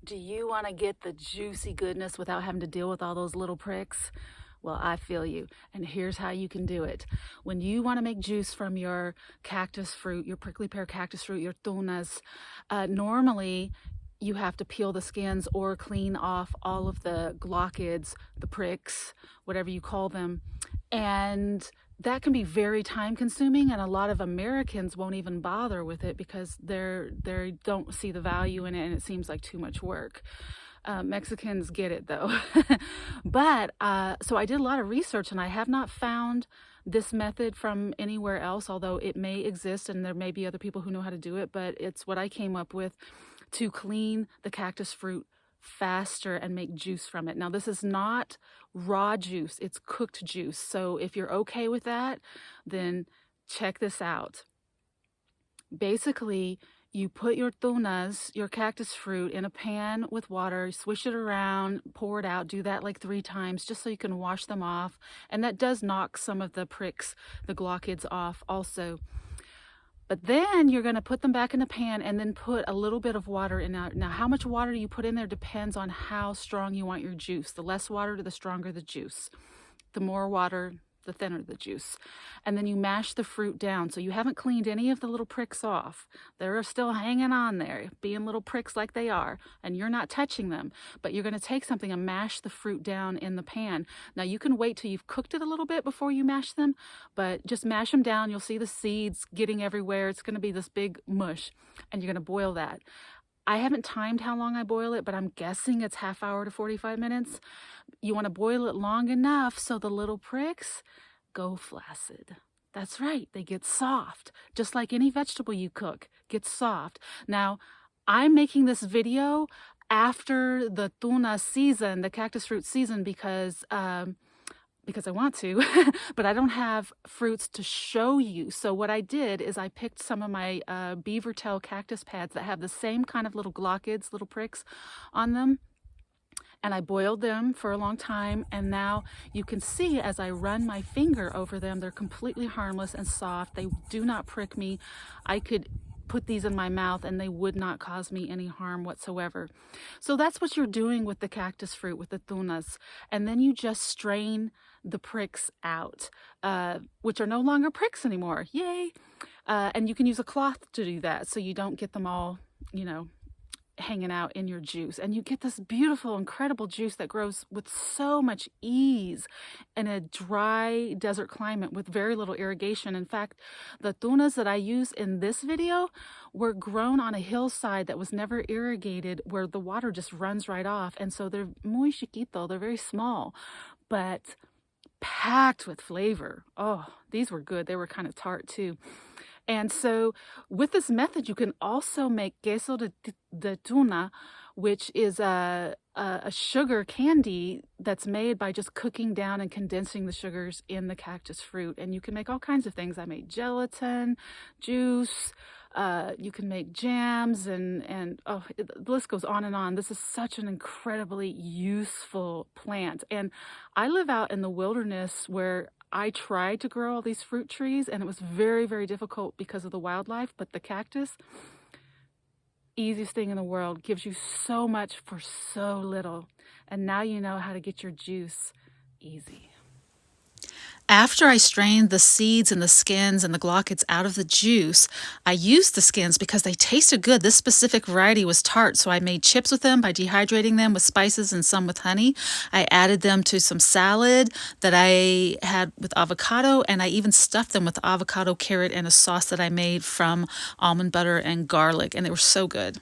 Do you want to get the juicy goodness without having to deal with all those little pricks? Well, I feel you. And here's how you can do it. When you want to make juice from your cactus fruit, your prickly pear cactus fruit, your tunas, normally you have to peel the skins or clean off all of the glochids, the pricks, whatever you call them. And that can be very time consuming, and a lot of Americans won't even bother with it because they don't see the value in it and it seems like too much work. Mexicans get it though. But so I did a lot of research and I have not found this method from anywhere else, although it may exist and there may be other people who know how to do it, but it's what I came up with to clean the cactus fruit faster and make juice from it. Now, this is not raw juice, it's cooked juice. So if you're okay with that, then check this out. Basically, you put your tunas, your cactus fruit, in a pan with water, swish it around, pour it out, do that like 3 times just so you can wash them off. And that does knock some of the pricks, the glochids off also. But then you're going to put them back in the pan and then put a little bit of water in. Now, how much water you put in there depends on how strong you want your juice. The less water, the stronger the juice. The more water, the thinner the juice. And then you mash the fruit down. So you haven't cleaned any of the little pricks off. They're still hanging on there, being little pricks like they are, and you're not touching them. But you're going to take something and mash the fruit down in the pan. Now you can wait till you've cooked it a little bit before you mash them, but just mash them down. You'll see the seeds getting everywhere. It's going to be this big mush, and you're going to boil that. I haven't timed how long I boil it, but I'm guessing it's ½ hour to 45 minutes. You want to boil it long enough so the little pricks go flaccid. That's right, they get soft, just like any vegetable you cook gets soft. Now, I'm making this video after the tuna season, the cactus fruit season, because I want to, but I don't have fruits to show you. So what I did is I picked some of my beaver tail cactus pads that have the same kind of little glochids, little pricks on them. And I boiled them for a long time. And now you can see as I run my finger over them, they're completely harmless and soft. They do not prick me. I could put these in my mouth and they would not cause me any harm whatsoever. So that's what you're doing with the cactus fruit, with the tunas. And then you just strain the pricks out, which are no longer pricks anymore. Yay! And you can use a cloth to do that so you don't get them all, hanging out in your juice. And you get this beautiful, incredible juice that grows with so much ease in a dry desert climate with very little irrigation. In fact, the tunas that I use in this video were grown on a hillside that was never irrigated, where the water just runs right off. And so they're muy chiquito, they're very small, but packed with flavor. Oh, these were good. They were kind of tart too. And so with this method, you can also make queso de tuna, which is a sugar candy that's made by just cooking down and condensing the sugars in the cactus fruit. And you can make all kinds of things. I made gelatin, juice, you can make jams, and oh, the list goes on and on. This is such an incredibly useful plant. And I live out in the wilderness where I tried to grow all these fruit trees, and it was very, very difficult because of the wildlife. But the cactus, easiest thing in the world, gives you so much for so little. And now you know how to get your juice easy. After I strained the seeds and the skins and the glochids out of the juice, I used the skins because they tasted good. This specific variety was tart, so I made chips with them by dehydrating them with spices and some with honey. I added them to some salad that I had with avocado, and I even stuffed them with avocado, carrot, and a sauce that I made from almond butter and garlic, and they were so good.